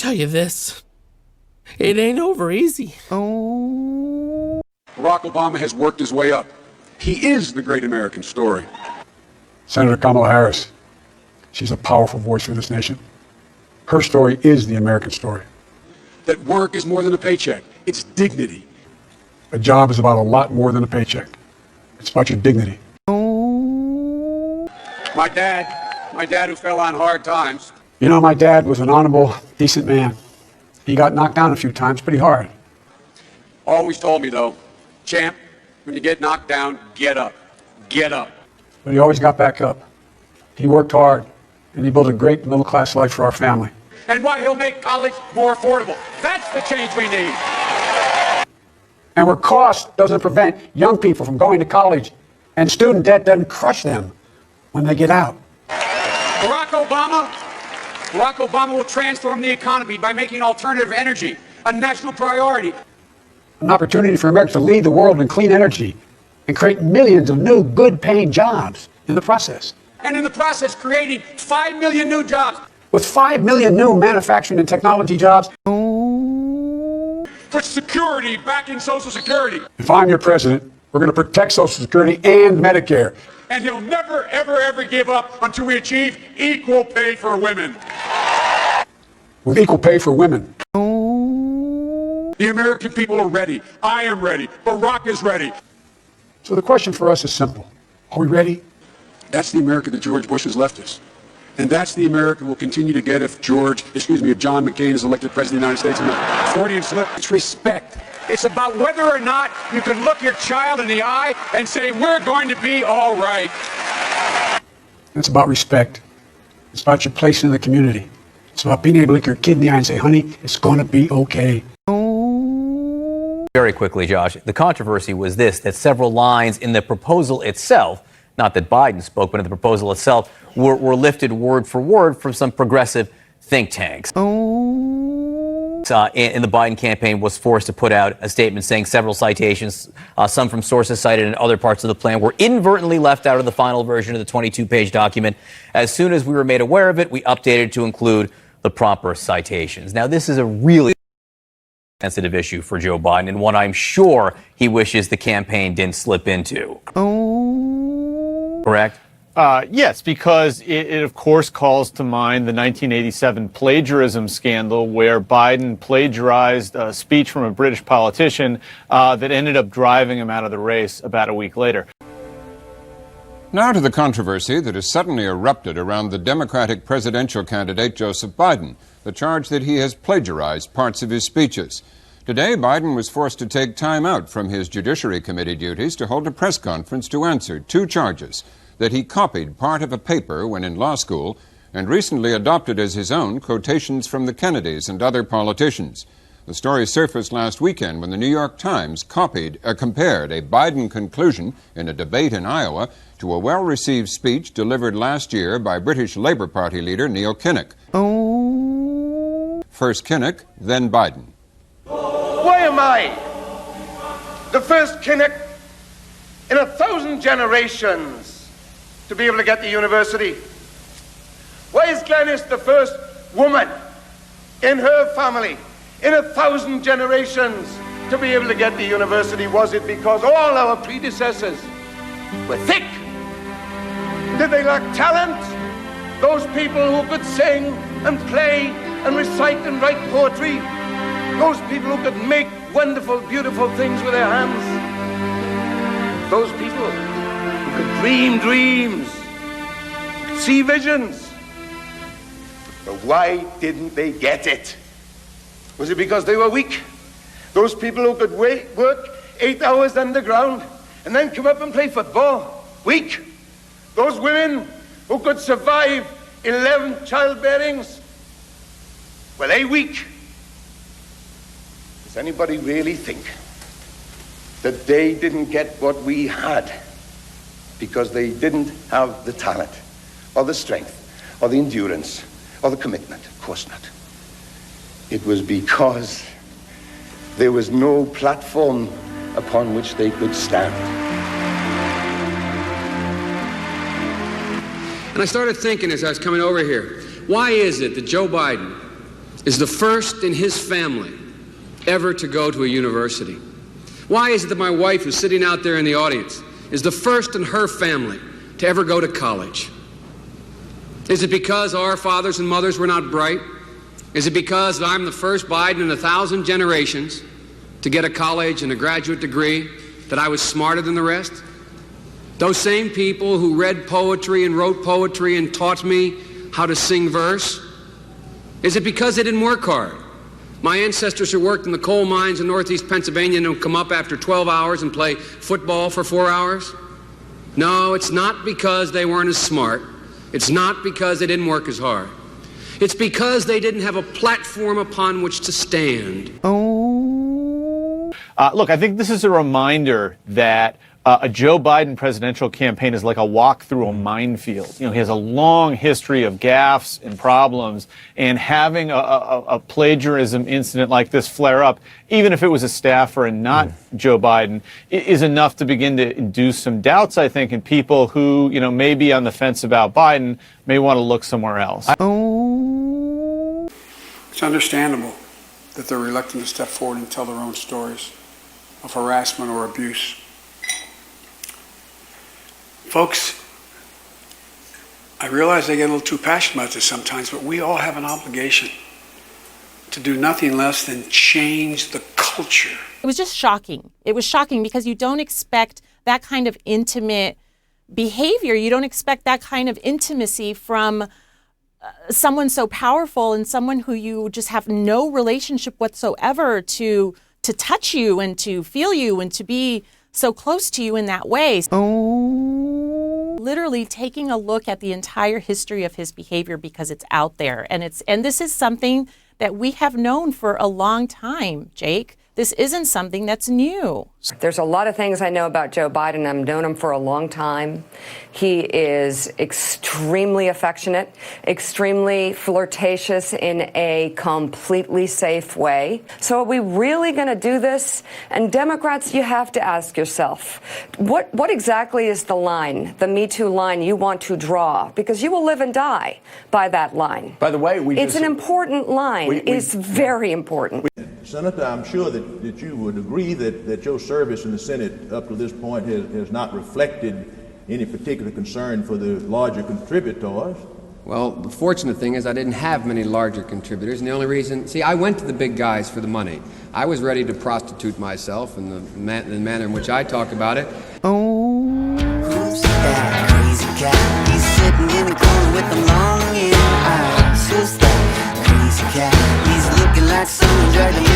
tell you this. It ain't over easy. Barack Obama has worked his way up. He is the great American story. Senator Kamala Harris, she's a powerful voice for this nation. Her story is the American story. That work is more than a paycheck. It's dignity. A job is about a lot more than a paycheck. It's about your dignity. My dad who fell on hard times. You know, my dad was an honorable, decent man. He got knocked down a few times pretty hard. Always told me, though, champ, when you get knocked down, get up. Get up. But he always got back up. He worked hard, and he built a great middle-class life for our family. And why he'll make college more affordable. That's the change we need. And where cost doesn't prevent young people from going to college, and student debt doesn't crush them when they get out. Barack Obama will transform the economy by making alternative energy a national priority. An opportunity for America to lead the world in clean energy and create millions of new, good-paying jobs in the process. And in the process, creating 5 million new jobs. With 5 million new manufacturing and technology jobs. For security, backing Social Security. If I'm your president, we're going to protect Social Security and Medicare. And he'll never, ever, ever give up until we achieve equal pay for women. With equal pay for women. The American people are ready. I am ready. Barack is ready. So the question for us is simple. Are we ready? That's the America that George Bush has left us. And that's the America we'll continue to get if John McCain is elected President of the United States. Freudian slip. It's respect. It's about whether or not you can look your child in the eye and say, we're going to be all right. It's about respect. It's about your place in the community. It's about being able to look your kid in the eye and say, honey, it's going to be okay. Very quickly, Josh, the controversy was this, that several lines in the proposal itself, not that Biden spoke, but in the proposal itself, were lifted word for word from some progressive think tanks. In the Biden campaign was forced to put out a statement saying several citations, some from sources cited in other parts of the plan, were inadvertently left out of the final version of the 22-page document. As soon as we were made aware of it, we updated to include the proper citations. Now, this is a really sensitive issue for Joe Biden, and one I'm sure he wishes the campaign didn't slip into. Correct? Yes, because it of course calls to mind the 1987 plagiarism scandal where Biden plagiarized a speech from a British politician that ended up driving him out of the race about a week later. Now to the controversy that has suddenly erupted around the Democratic presidential candidate Joseph Biden, the charge that he has plagiarized parts of his speeches. Today, Biden was forced to take time out from his Judiciary Committee duties to hold a press conference to answer two charges: that he copied part of a paper when in law school, and recently adopted as his own quotations from the Kennedys and other politicians. The story surfaced last weekend when the New York Times compared a Biden conclusion in a debate in Iowa to a well-received speech delivered last year by British Labour Party leader Neil Kinnock. First Kinnock, then Biden. Why am I the first Kinnock in 1,000 generations to be able to get to university? Why is Glenys the first woman in her family in 1,000 generations to be able to get to university? Was it because all our predecessors were thick? Did they lack talent? Those people who could sing and play and recite and write poetry? Those people who could make wonderful, beautiful things with their hands? Those people who could dream dreams, see visions? But why didn't they get it? Was it because they were weak? Those people who could work 8 hours underground and then come up and play football? Weak? Those women who could survive 11 childbearings? Were they weak? Does anybody really think that they didn't get what we had because they didn't have the talent or the strength or the endurance or the commitment? Of course not. It was because there was no platform upon which they could stand. And I started thinking as I was coming over here, why is it that Joe Biden is the first in his family ever to go to a university? Why is it that my wife, who's sitting out there in the audience, is the first in her family to ever go to college? Is it because our fathers and mothers were not bright? Is it because I'm the first Biden in 1,000 generations to get a college and a graduate degree that I was smarter than the rest? Those same people who read poetry and wrote poetry and taught me how to sing verse? Is it because they didn't work hard? My ancestors who worked in the coal mines in northeast Pennsylvania and come up after 12 hours and play football for 4 hours? No, it's not because they weren't as smart. It's not because they didn't work as hard. It's because they didn't have a platform upon which to stand. Look, I think this is a reminder that a Joe Biden presidential campaign is like a walk through a minefield. You know, he has a long history of gaffes and problems, and having a plagiarism incident like this flare up, even if it was a staffer and not Joe Biden, is enough to begin to induce some doubts, I think, in people who, you know, may be on the fence about Biden, may want to look somewhere else. It's understandable that they're reluctant to step forward and tell their own stories of harassment or abuse. Folks, I realize I get a little too passionate about this sometimes, but we all have an obligation to do nothing less than change the culture. It was just shocking. It was shocking because you don't expect that kind of intimate behavior. You don't expect that kind of intimacy from someone so powerful and someone who you just have no relationship whatsoever to touch you and to feel you and to be so close to you in that way. Literally taking a look at the entire history of his behavior because it's out there. And this is something that we have known for a long time, Jake. This isn't something that's new. There's a lot of things I know about Joe Biden. I've known him for a long time. He is extremely affectionate, extremely flirtatious in a completely safe way. So are we really going to do this? And Democrats, you have to ask yourself, what exactly is the line, the Me Too line you want to draw? Because you will live and die by that line. By the way, it's an important line. It's very important. Senator, I'm sure that you would agree that your service in the Senate up to this point has not reflected any particular concern for the larger contributors. Well, the fortunate thing is I didn't have many larger contributors, and the only reason, see, I went to the big guys for the money. I was ready to prostitute myself in the manner in which I talk about it. Who's that crazy cat? He's sitting in the corner with the long eyes. Who's that crazy cat? He's looking like someone dragged him